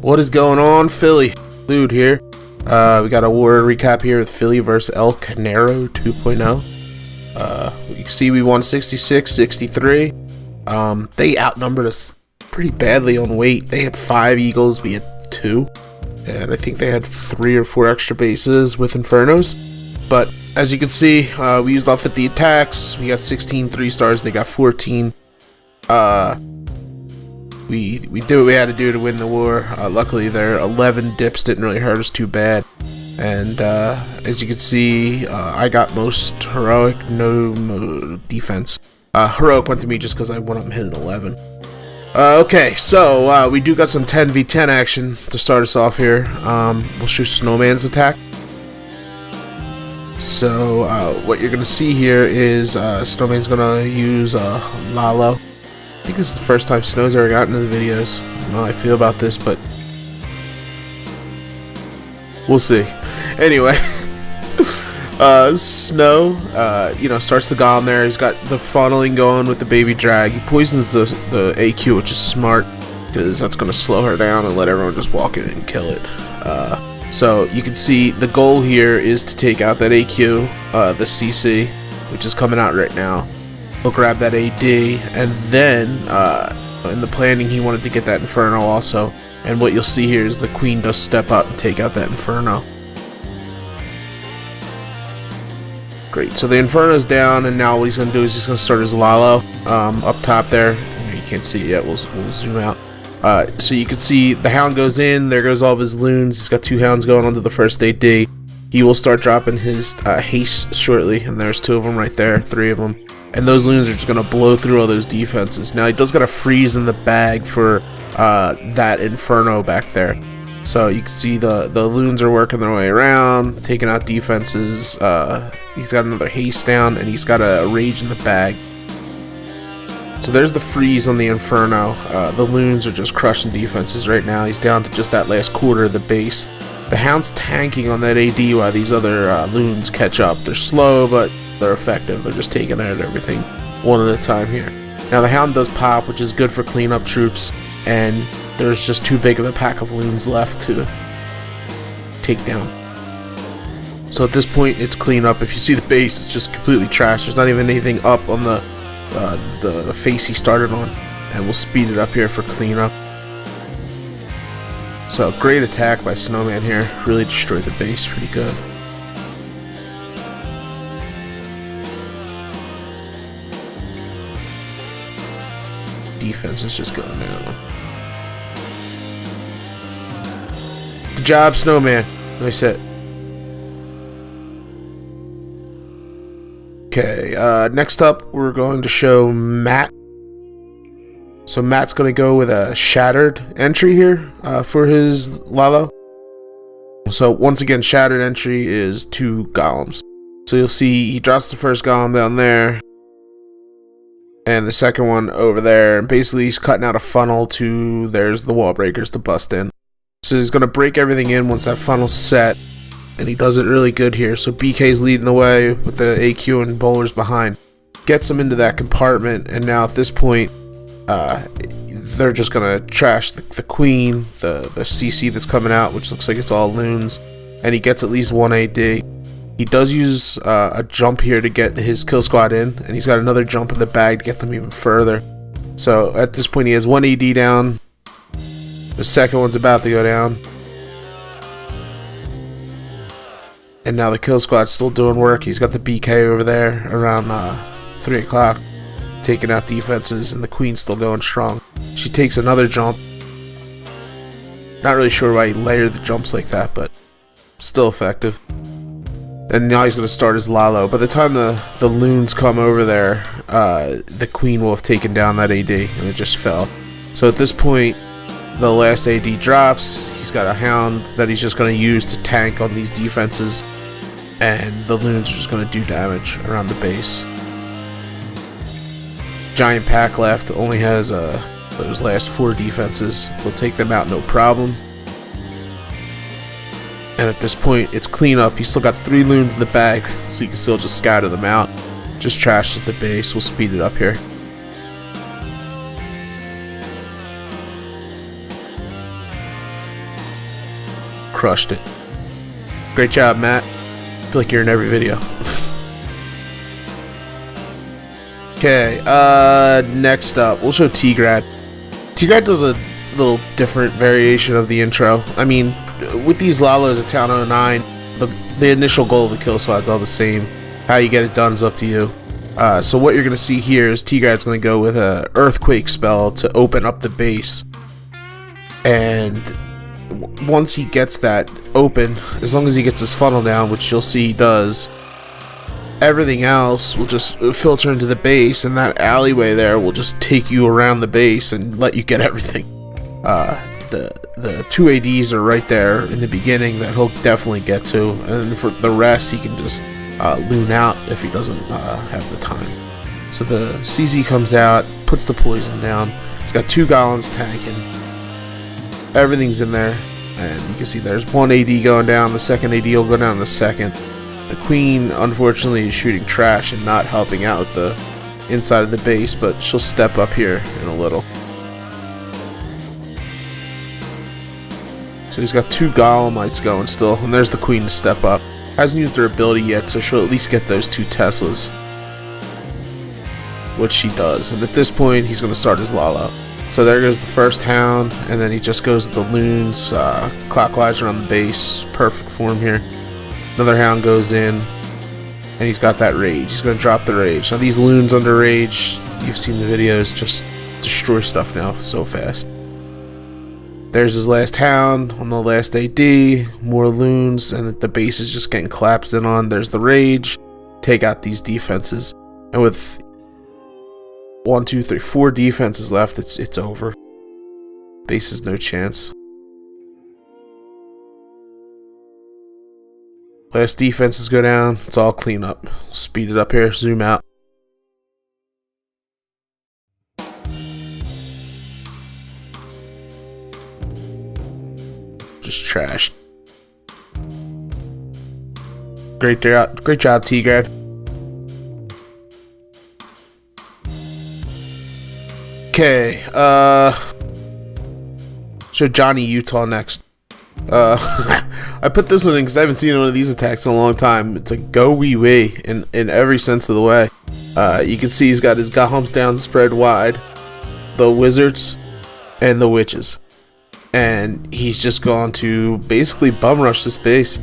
What is going on, Philly? Lude here. We got a war recap here with Philly versus El Canero 2.0. You can see we won 66-63. They outnumbered us pretty badly on weight. They had 5 eagles, we had 2. And I think they had 3 or 4 extra bases with Infernos. But as you can see, we used all 50 attacks. We got 16 3-stars. They got 14. We did what we had to do to win the war. Luckily, their 11 dips didn't really hurt us too bad. And as you can see, I got most heroic, no defense. Heroic went to me just because I went up and hit an 11. Okay, so we do got some 10v10 action to start us off here. We'll shoot Snowman's attack. So what you're gonna see here is Snowman's gonna use Lalo. I think this is the first time Snow's ever gotten into the videos. I don't know how I feel about this, but we'll see. Anyway, Snow, starts the golem there. He's got the funneling going with the baby drag. He poisons the AQ, which is smart because that's going to slow her down and let everyone just walk in and kill it. So you can see the goal here is to take out that AQ, the CC, which is coming out right now. He'll grab that AD, and then in the planning he wanted to get that Inferno also. And what you'll see here is the Queen does step up and take out that Inferno. Great, so the Inferno's down, and now what he's going to do is he's going to start his Lalo up top there. You can't see it yet, we'll zoom out. So you can see the Hound goes in, there goes all of his loons. He's got 2 Hounds going onto the first AD. He will start dropping his haste shortly, and there's 2 of them right there, 3 of them. And those loons are just going to blow through all those defenses. Now he does got a freeze in the bag for that Inferno back there. So you can see the loons are working their way around, taking out defenses. He's got another haste down, and he's got a rage in the bag. So there's the freeze on the Inferno. The loons are just crushing defenses right now. He's down to just that last quarter of the base. The Hound's tanking on that AD while these other loons catch up. They're slow, but they're effective. They're just taking out everything one at a time here. Now the Hound does pop, which is good for cleanup troops, and there's just too big of a pack of loons left to take down. So at this point, it's cleanup. If you see the base, it's just completely trash. There's not even anything up on the face he started on, and we'll speed it up here for cleanup. So great attack by Snowman here. Really destroyed the base pretty good. Defense is just going down. Good job, Snowman. Nice hit. Okay, next up we're going to show Matt. So Matt's going to go with a shattered entry here for his Lalo. So once again, shattered entry is 2 golems. So you'll see he drops the first golem down there, and the second one over there, and basically he's cutting out a funnel to, there's the wall breakers to bust in. So he's going to break everything in once that funnel's set, and he does it really good here. So BK's leading the way with the AQ and bowlers behind. Gets him into that compartment, and now at this point, they're just going to trash the Queen, the CC that's coming out, which looks like it's all loons, and he gets at least 1 AD. He does use a jump here to get his kill squad in, and he's got another jump in the bag to get them even further. So at this point he has 1 AD down. The second one's about to go down. And now the kill squad's still doing work. He's got the BK over there around 3 o'clock, taking out defenses, and the Queen's still going strong. She takes another jump. Not really sure why he layered the jumps like that, but still effective. And now he's going to start his Lalo. By the time the loons come over there, the Queen will have taken down that AD, and it just fell. So at this point, the last AD drops. He's got a Hound that he's just going to use to tank on these defenses, and the loons are just going to do damage around the base. Giant pack left, only has those last 4 defenses. We'll take them out no problem. And at this point, it's cleanup. He's still got 3 loons in the bag, so you can still just scatter them out. Just trashes the base. We'll speed it up here. crushed it. Great job, Matt. I feel like you're in every video. Okay, next up, we'll show T-Grad. T-Grad does a little different variation of the intro. I mean, with these Lalos at Town 09, the initial goal of the kill squad is all the same. How you get it done is up to you. So what you're going to see here is T-Grad's going to go with a Earthquake spell to open up the base. And once he gets that open, as long as he gets his funnel down, which you'll see he does, everything else will just filter into the base, and that alleyway there will just take you around the base and let you get everything. The 2 ADs are right there in the beginning that he'll definitely get to, and for the rest he can just loon out if he doesn't have the time. So the CZ comes out, puts the poison down. He's got 2 golems tanking. Everything's in there, and you can see there's 1 AD going down. The second AD will go down in a second. The queen, unfortunately, is shooting trash and not helping out with the inside of the base, but she'll step up here in a little. So he's got 2 golemites going still, and there's the queen to step up. Hasn't used her ability yet, so she'll at least get those 2 Teslas, which she does. And at this point, he's going to start his Lalo. So there goes the first hound, and then he just goes with the loons clockwise around the base. Perfect form here. Another hound goes in, and he's got that rage. He's going to drop the rage. Now these loons under rage, you've seen the videos, just destroy stuff now so fast. There's his last hound on the last AD, more loons, and the base is just getting collapsed in on. There's the rage. Take out these defenses, and with 1, 2, 3, 4 defenses left, it's over. Base has no chance. Last defenses go down. It's all clean up. Speed it up here. Zoom out. Just trashed. Great job, T-Grad. Okay, show Johnny Utah next. I put this one in because I haven't seen one of these attacks in a long time. It's like go wee wee in every sense of the way. You can see he's got his golems down spread wide, the wizards, and the witches. And he's just going to basically bum rush this base.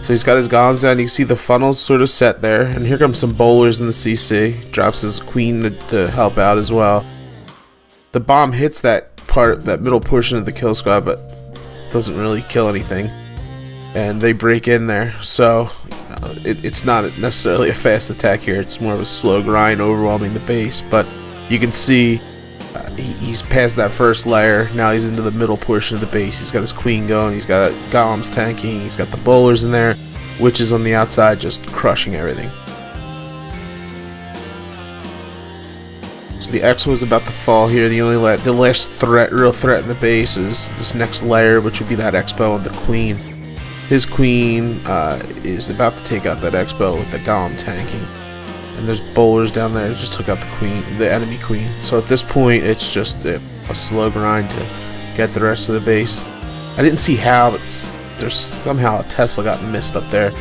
So he's got his golems down. You can see the funnels sort of set there. And here comes some bowlers in the CC. Drops his queen to help out as well. The bomb hits that middle portion of the kill squad, but doesn't really kill anything. And they break in there. So it's not necessarily a fast attack here. It's more of a slow grind overwhelming the base. But you can see he's past that first layer. Now he's into the middle portion of the base. He's got his queen going. He's got golems tanking. He's got the bowlers in there. Witches on the outside just crushing everything. So the X was about to fall here. The last real threat in the base is this next layer, which would be that Expo and the queen. His queen is about to take out that Expo with the golem tanking. And there's bowlers down there that just took out the enemy queen. So at this point, it's just a slow grind to get the rest of the base. I didn't see how, but there's somehow a Tesla got missed up there.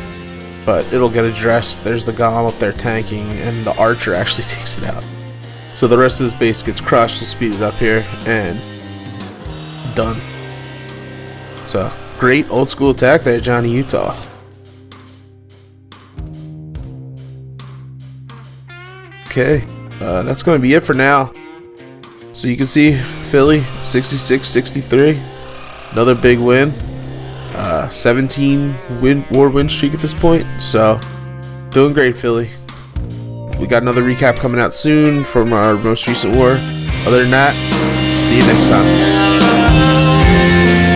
But it'll get addressed. There's the golem up there tanking, and the archer actually takes it out. So the rest of this base gets crushed. We'll speed it up here, and done. So, great old school attack there, Johnny Utah. Okay, that's going to be it for now. So you can see Philly 66-63, another big win. 17 war win streak at this point. So doing great, Philly. We got another recap coming out soon from our most recent war. Other than that, see you next time.